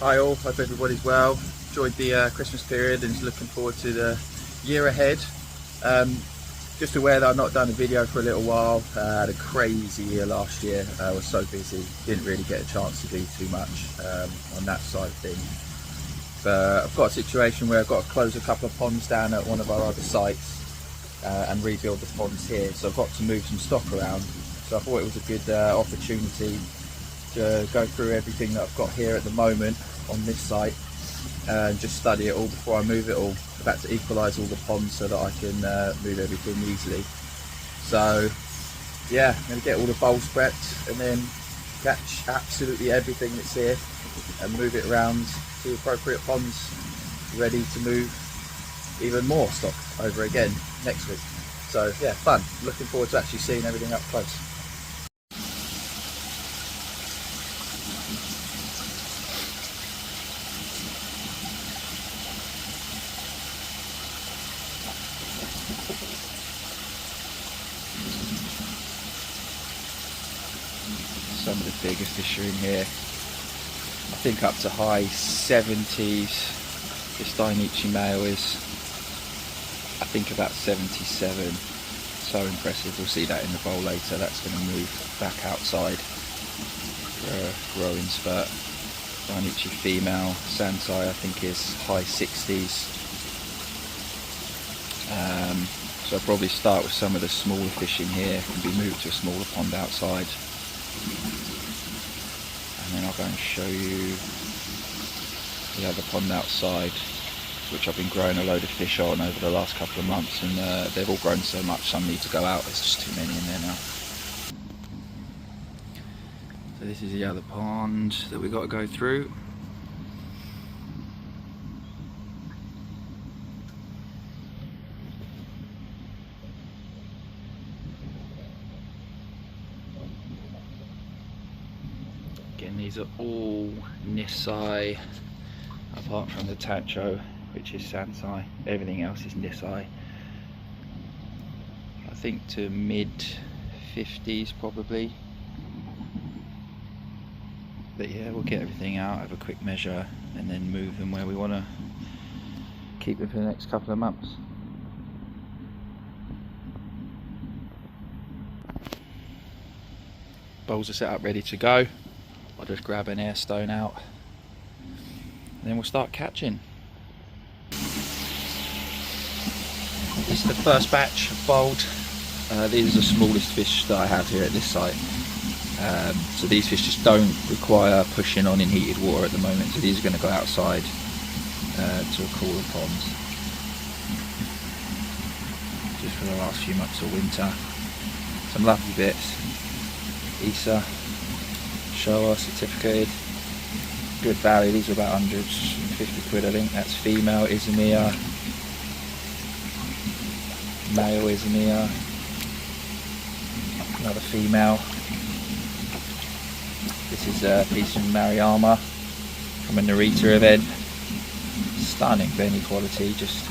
Hi all, hope everybody's well. Enjoyed the Christmas period and is looking forward to the year ahead. Just aware that I've not done a video for a little while. I had a crazy year last year. I was so busy, didn't really get a chance to do too much on that side of things. But I've got a situation where I've got to close a couple of ponds down at one of our other sites and rebuild the ponds here. So I've got to move some stock around. So I thought it was a good opportunity to go through everything that I've got here at the moment on this site and just study it all before I move it all. I've had to equalise all the ponds so that I can move everything easily. So yeah, I'm going to get all the bowls prepped and then catch absolutely everything that's here and move it around to appropriate ponds, ready to move even more stock over again next week. So yeah, fun. Looking forward to actually seeing everything up close. Some of the bigger fish are in here. I think up to high 70s. This Dainichi male is, I think, about 77. So impressive. We'll see that in the bowl later. That's going to move back outside for a growing spurt. Dainichi female, Sansai, I think is high 60s. So I'll probably start with some of the smaller fish in here and be moved to a smaller pond outside. And then I'll go and show you the other pond outside, which I've been growing a load of fish on over the last couple of months, and they've all grown so much some need to go out. There's just too many in there now. So this is the other pond that we've got to go through. Again, these are all Nisai, apart from the Tancho, which is Sansai. Everything else is Nisai. I think to mid 50s probably. But yeah, we'll get everything out, have a quick measure, and then move them where we want to keep them for the next couple of months. Bowls are set up ready to go. I'll just grab an air stone out and then we'll start catching. This is the first batch of bowled. These are the smallest fish that I have here at this site. So these fish just don't require pushing on in heated water at the moment. So these are going to go outside to a cooler pond just for the last few months of winter. Some lovely bits. ISA, Showa certificated, good value. These are about 150 quid I think. That's female Izumi, male Izumi, another female. This is a piece from Maruyama from a Narita event. Stunning Benny quality, just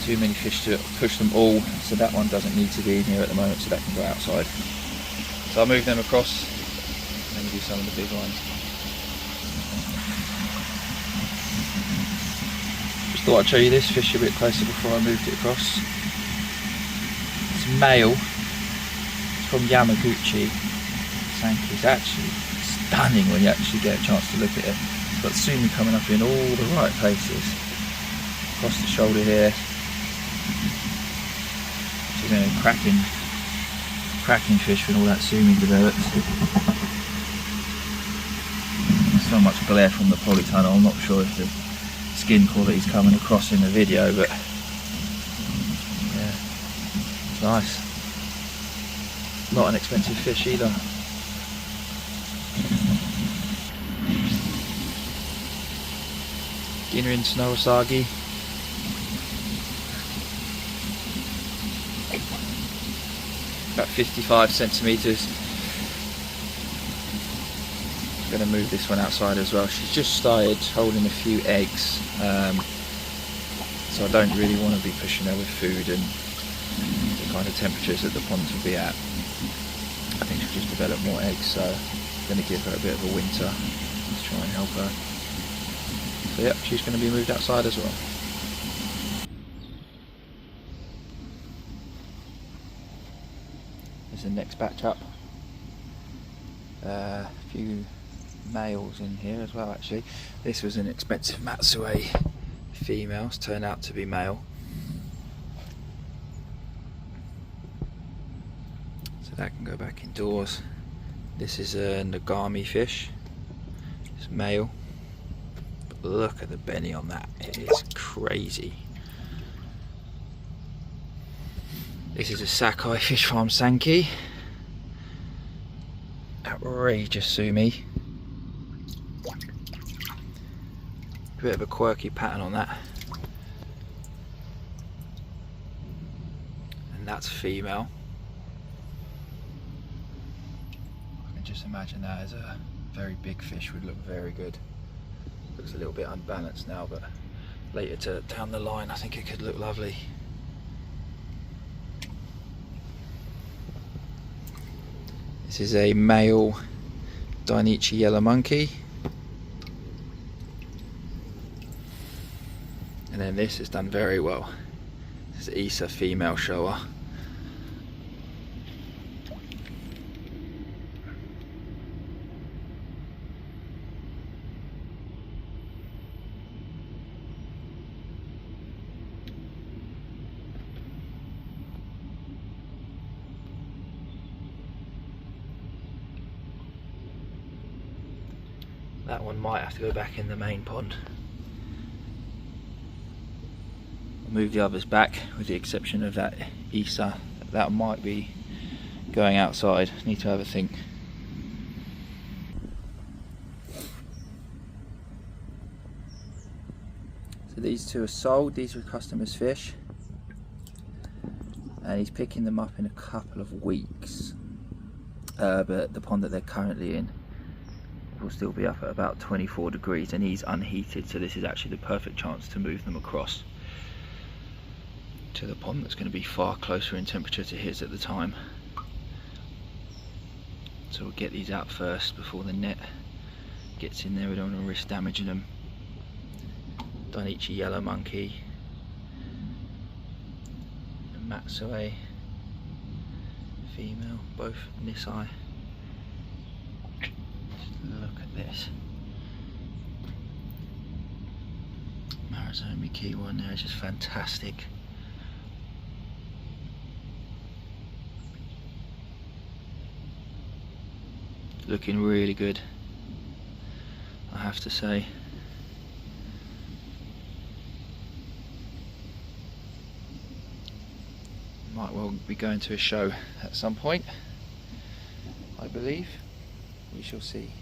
too many fish to push them all, so that one doesn't need to be in here at the moment, so that can go outside. So I'll move them across and then do some of the big ones. Just thought I'd show you this fish a bit closer before I moved it across. It's male, it's from Yamaguchi. It's actually stunning when you actually get a chance to look at it. It's got sumi coming up in all the right places. Across the shoulder here. Which is a cracking fish when all that sumi develops. So much glare from the polytunnel. I'm not sure if the skin quality is coming across in the video, but yeah, it's nice. Not an expensive fish either. Ginrin Snow Usagi. About 55 centimetres. I'm going to move this one outside as well. She's just started holding a few eggs, so I don't really want to be pushing her with food and the kind of temperatures that the ponds will be at. I think she'll just develop more eggs, so I'm going to give her a bit of a winter. Let's try and help her. So yep, she's going to be moved outside as well. There's the next batch up. A few males in here as well actually. This was an expensive Matsue female, it's turned out to be male. So that can go back indoors. This is a Nagami fish, it's male. But look at the belly on that, it is crazy. This is a Sakai Fish Farm Sankey. Outrageous sumi. Bit of a quirky pattern on that. And that's female. I can just imagine that as a very big fish would look very good. Looks a little bit unbalanced now, but later down the line I think it could look lovely. This is a male Dainichi yellow monkey. And then this has done very well. This is Isa female shower. That one might have to go back in the main pond. I'll move the others back with the exception of that Isa. That might be going outside. Need to have a think. So these two are sold. These are customers' fish. And he's picking them up in a couple of weeks. But the pond that they're currently in will still be up at about 24 degrees and he's unheated, so this is actually the perfect chance to move them across to the pond that's going to be far closer in temperature to his at the time. So we'll get these out first before the net gets in there. We don't want to risk damaging them. Dainichi yellow monkey, and Matsue female, both Nisai. Look at this. Marizomi key one there is just fantastic. Looking really good, I have to say. Might well be going to a show at some point, I believe. We shall see.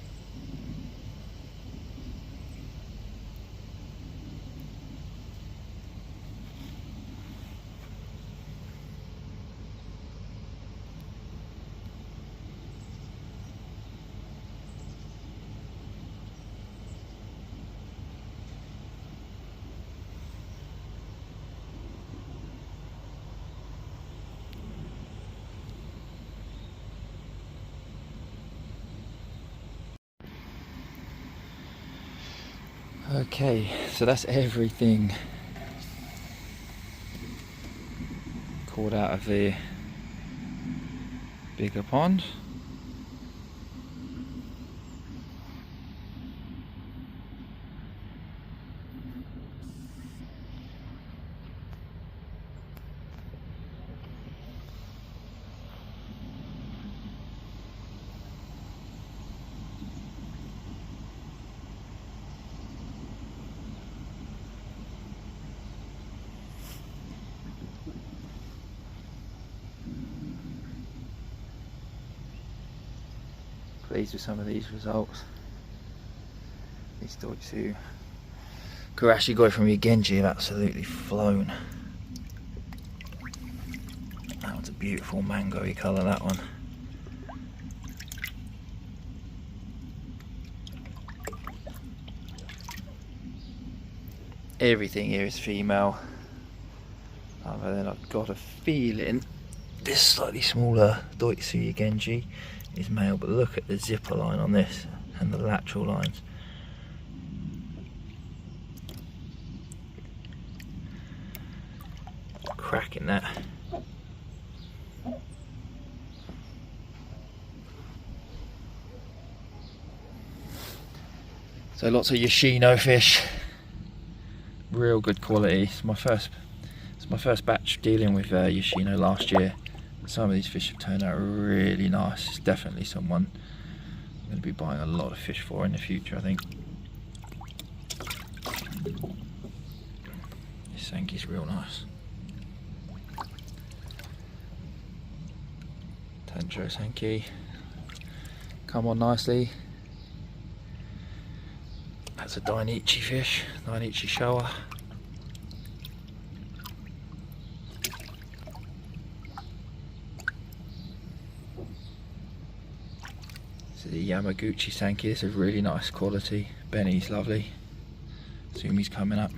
Okay, so that's everything caught out of the bigger pond. Pleased with some of these results. These Doitsu Kurashigoi from Yagenji have absolutely flown. That one's a beautiful mango-y colour, that one. Everything here is female, other than I've got a feeling this slightly smaller Doitsu Yagenji is male, but look at the zipper line on this and the lateral lines. cracking that. So lots of Yoshino fish, real good quality. It's my first batch dealing with Yoshino last year. Some of these fish have turned out really nice. It's definitely someone I'm going to be buying a lot of fish for in the future, I think. This Sanki's real nice. Tancho Sanki, come on nicely. That's a Dainichi fish, Dainichi Showa. This is the Yamaguchi Sanki. This is really nice quality. Benny's lovely. Sumi's coming up.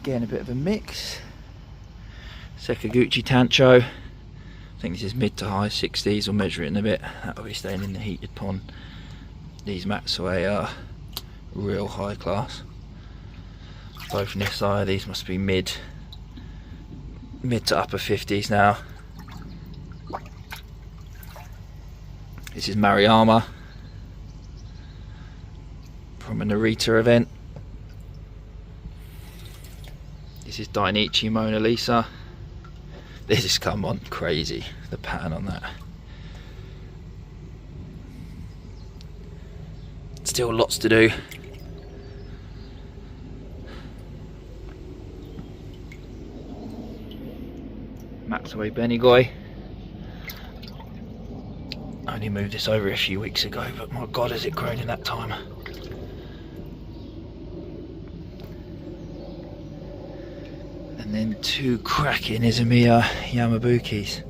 Again, a bit of a mix. Sekaguchi Tancho. I think this is mid to high 60s. We'll measure it in a bit. That'll be staying in the heated pond. These Matsue are real high class. Both Nisai, these must be mid to upper 50s now. This is Maruyama from a Narita event. This is Dainichi Mona Lisa. This has come on crazy, the pattern on that. Still lots to do. Matsue Benigoi. I only moved this over a few weeks ago, but my god has it grown in that time. And then two cracking Izumiya Yamabukis.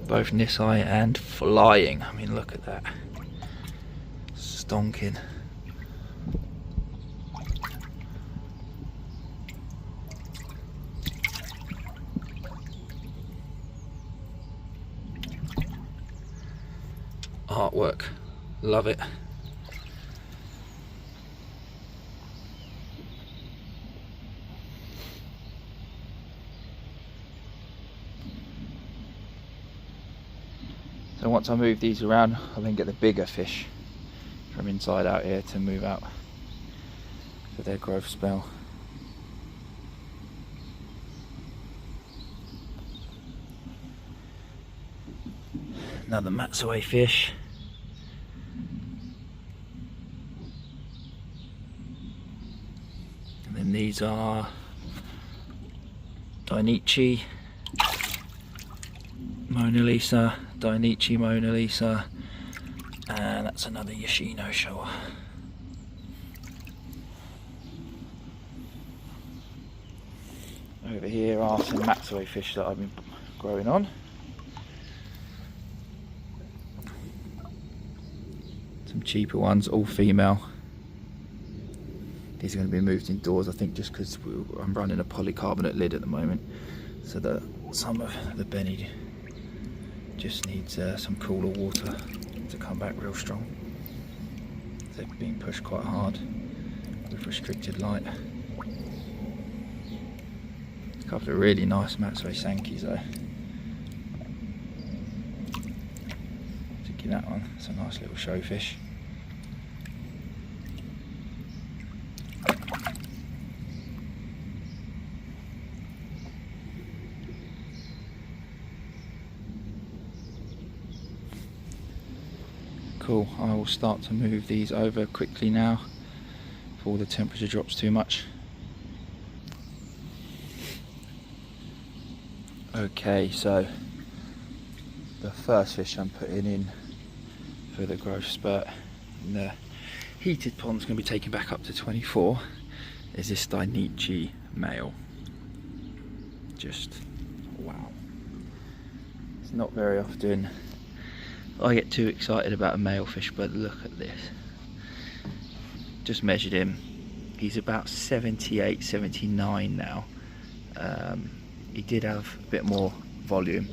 Both Nisai and flying. I mean, look at that. Stonking. Artwork. Love it. So once I move these around, I'll then get the bigger fish from inside out here to move out for their growth spell. Another Matsue fish. And then these are Dainichi Mona Lisa, Dainichi Mona Lisa, and that's another Yoshino Showa. Over here are some Matsue fish that I've been growing on. Some cheaper ones, all female. These are going to be moved indoors, I think, just because I'm running a polycarbonate lid at the moment, so that some of the Benny just needs some cooler water to come back real strong. They're being pushed quite hard with restricted light. A couple of really nice Matsue Sankis though. Particularly that one, it's a nice little showfish. Cool, I will start to move these over quickly now before the temperature drops too much. Okay, so the first fish I'm putting in for the growth spurt in the heated pond's going to be taken back up to 24 is this Dainichi male. Just wow. It's not very often I get too excited about a male fish, but look at this. Just measured him. He's about 78, 79 now. he did have a bit more volume,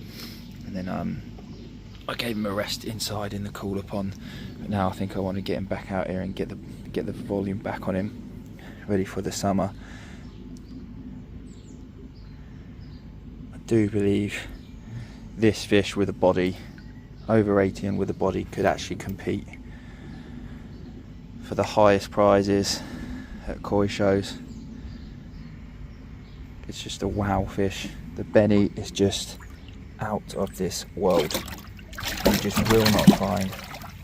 and then I gave him a rest inside in the cooler pond. But now I think I want to get him back out here and get the volume back on him, ready for the summer. I do believe this fish with a body over 80 and with a body could actually compete for the highest prizes at koi shows. It's just a wow fish. The Benny is just out of this world. You just will not find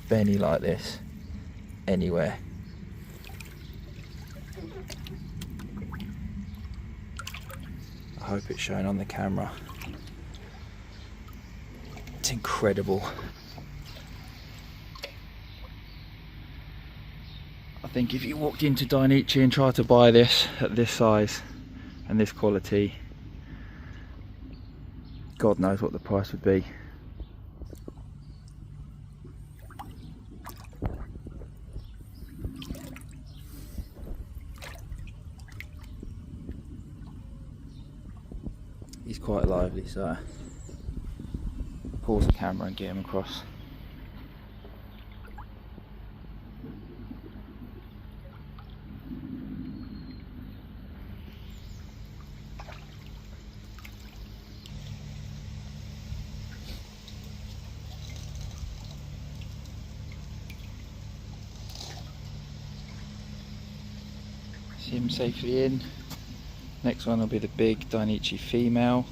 Benny like this anywhere. I hope it's showing on the camera. It's incredible. I think if you walked into Dainichi and tried to buy this at this size and this quality, God knows what the price would be. He's quite lively, so pause the camera and get him across. See him safely in. Next one will be the big Dainichi female.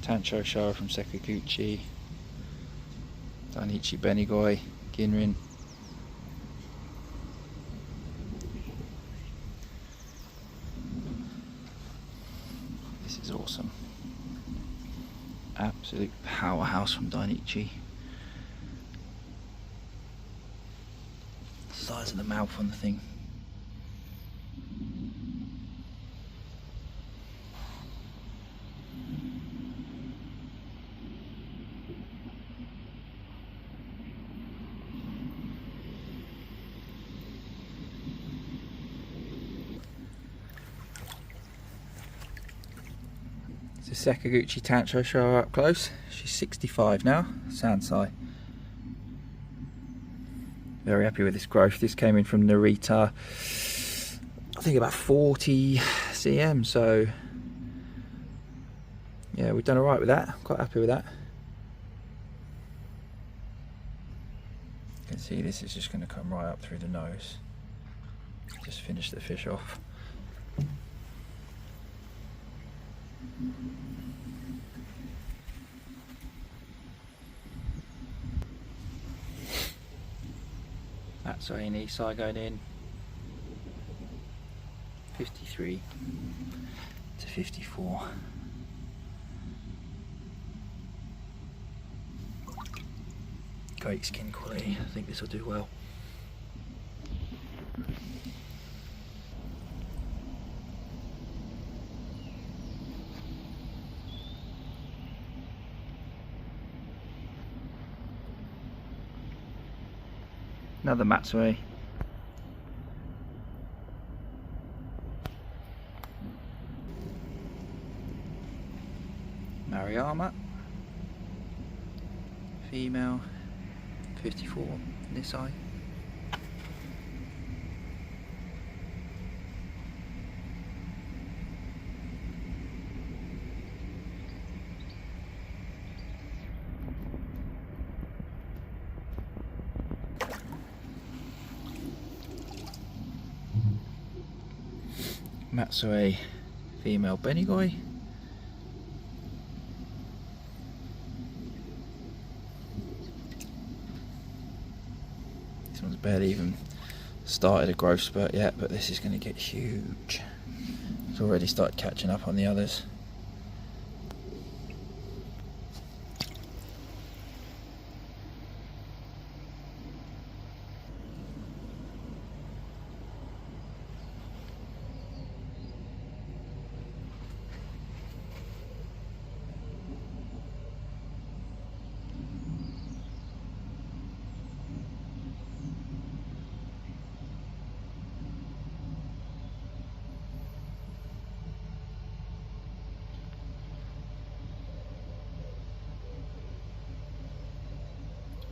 Tancho Shara from Sakaguchi. Dainichi Benigoi, Ginrin. This is awesome. Absolute powerhouse from Dainichi. Size of the mouth on the thing. So Sakaguchi Tancho Shara up close. She's 65 now, Sansai. Very happy with this growth. This came in from Narita, I think about 40 cm, so yeah, we've done alright with that. I'm quite happy with that. You can see this is just going to come right up through the nose. Just finish the fish off. That's Aini Sai going in 53 to 54. Great skin quality. I think this will do well. Another Matsue. Mariama. Female. 54 on this side. Matsue female Benigoi. This one's barely even started a growth spurt yet, but this is going to get huge. It's already started catching up on the others.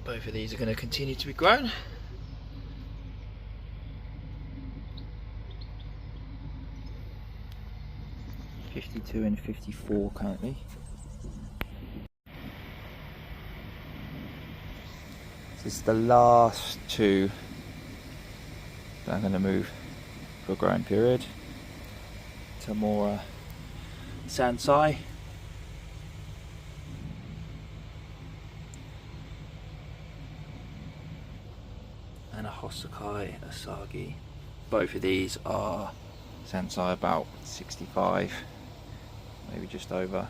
Both of these are going to continue to be grown. $52 and $54 currently. This is the last two that I'm going to move for a growing period to more Sansai. And a Hosakai Asagi. Both of these are Sansai about 65, maybe just over.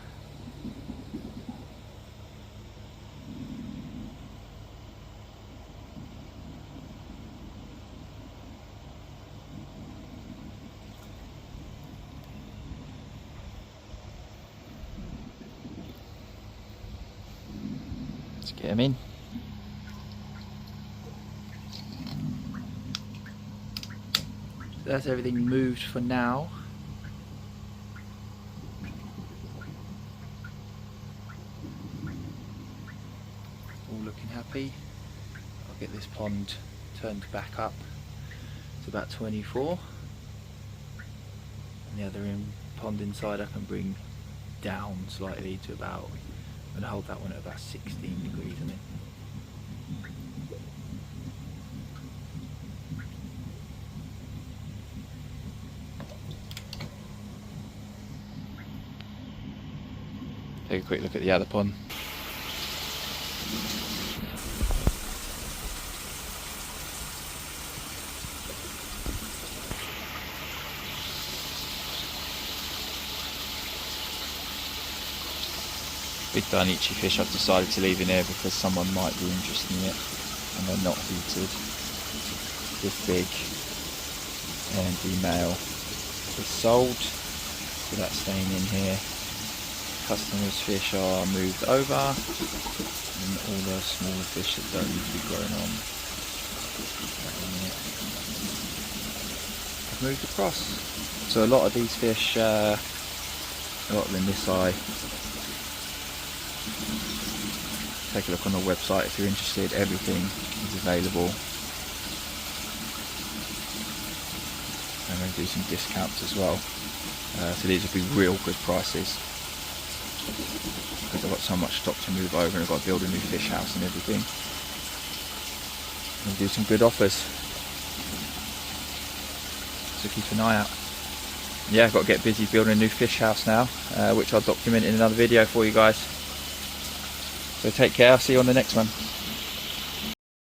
Let's get them in. That's everything moved for now. All looking happy. I'll get this pond turned back up to about 24. And the other pond inside I can bring down slightly to about, I'm going to hold that one at about 16 degrees, I think. Take a quick look at the other pond. Big Dainichi fish I've decided to leave in there because someone might be interested in it and they're not heated. This big and the male is sold, so that's staying in here. Customers' fish are moved over, and all the smaller fish that don't need to be grown on have moved across. So a lot of these fish, a lot of them this eye. Take a look on the website if you're interested, everything is available. I'm going to do some discounts as well, so these will be real good prices. Because I've got so much stock to move over and I've got to build a new fish house and everything. And do some good offers. So keep an eye out. Yeah, I've got to get busy building a new fish house now, which I'll document in another video for you guys. So take care, I'll see you on the next one.